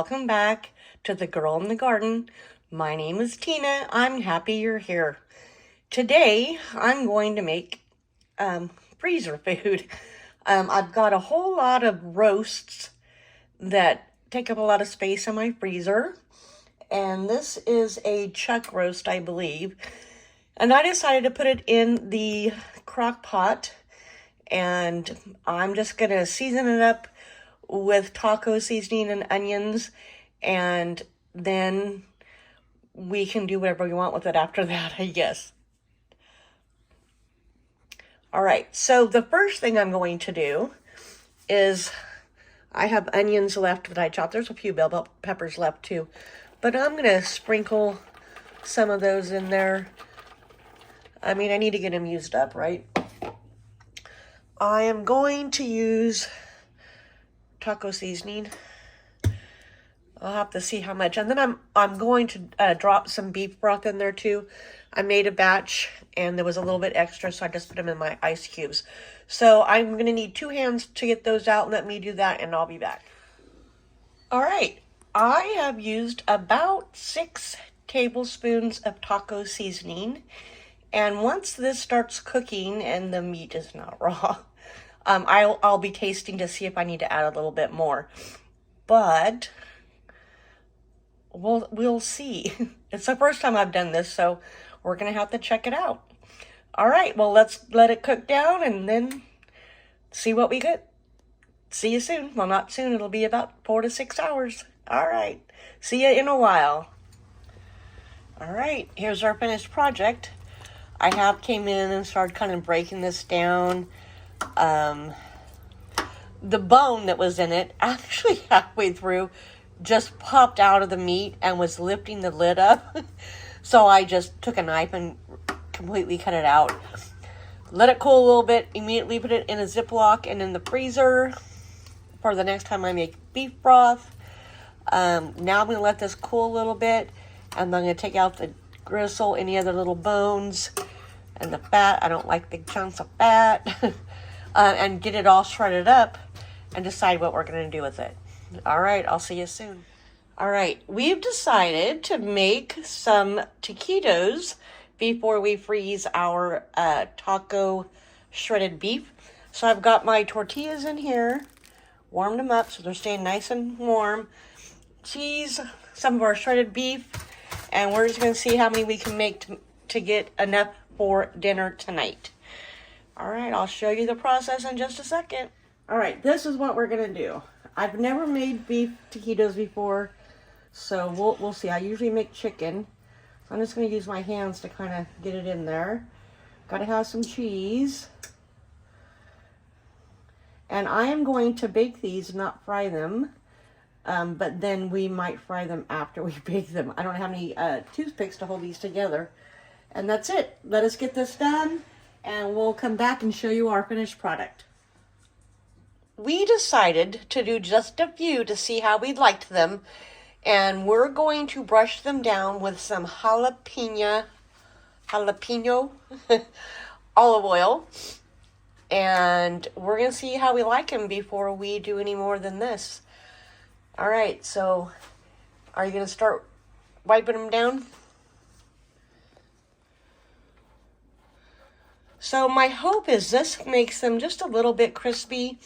welcome back to The Girl in the Garden. My name is Tina. I'm happy you're here. Today, I'm going to make freezer food. I've got a whole lot of roasts that take up a lot of space in my freezer. And this is a chuck roast, I believe. And I decided to put it in the crock pot. And I'm just going to season it up with taco seasoning and onions, and then we can do whatever we want with it after that, I guess. All right, so the first thing I'm going to do is, I have onions left that I chopped. There's a few bell peppers left too, but I'm going to sprinkle some of those in there. I mean, I need to get them used up, right? I am going to use taco seasoning. I'll have to see how much. And then I'm going to drop some beef broth in there too. I made a batch and there was a little bit extra, so I just put them in my ice cubes. So I'm going to need 2 hands to get those out. Let me do that and I'll be back. All right. I have used about 6 tablespoons of taco seasoning. And once this starts cooking and the meat is not raw, I'll be tasting to see if I need to add a little bit more, but we'll see. It's the first time I've done this, so we're gonna have to check it out. All right, well, let's let it cook down and then see what we get. See you soon. Well, not soon. It'll be about 4 to 6 hours. All right, see you in a while. All right, here's our finished project. I came in and started kind of breaking this down. The bone that was in it, actually halfway through, just popped out of the meat and was lifting the lid up. So I just took a knife and completely cut it out. Let it cool a little bit, immediately put it in a Ziploc and in the freezer for the next time I make beef broth. Now I'm going to let this cool a little bit, and I'm going to take out the gristle, any other little bones, and the fat. I don't like big chunks of fat. And get it all shredded up and decide what we're going to do with it. All right, I'll see you soon. All right, we've decided to make some taquitos before we freeze our taco shredded beef. So I've got my tortillas in here, warmed them up so they're staying nice and warm. Cheese, some of our shredded beef, and we're just going to see how many we can make to get enough for dinner tonight. All right, I'll show you the process in just a second. All right, this is what we're going to do. I've never made beef taquitos before, so we'll see. I usually make chicken, so I'm just going to use my hands to kind of get it in there. Got to have some cheese. And I am going to bake these, not fry them, but then we might fry them after we bake them. I don't have any toothpicks to hold these together. And that's it. Let us get this done, and we'll come back and show you our finished product. We decided to do just a few to see how we liked them, and we're going to brush them down with some jalapeno olive oil, and we're going to see how we like them before we do any more than this. All right, so are you going to start wiping them down? So my hope is this makes them just a little bit crispy.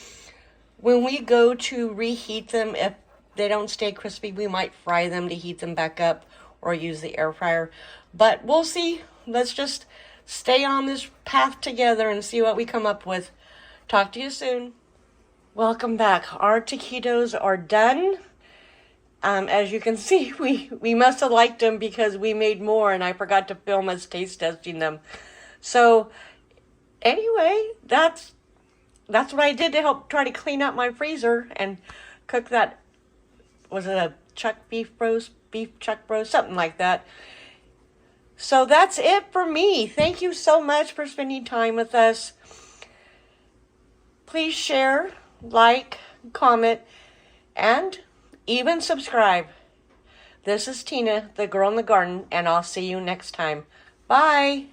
When we go to reheat them, if they don't stay crispy, we might fry them to heat them back up or use the air fryer. But we'll see. Let's just stay on this path together and see what we come up with. Talk to you soon. Welcome back. Our taquitos are done. As you can see, we must have liked them because we made more and I forgot to film us taste testing them. So anyway, that's what I did to help try to clean up my freezer and cook that. Was it a beef chuck roast, something like that. So that's it for me. Thank you so much for spending time with us. Please share, like, comment, and even subscribe. This is Tina, the Girl in the Garden, and I'll see you next time. Bye.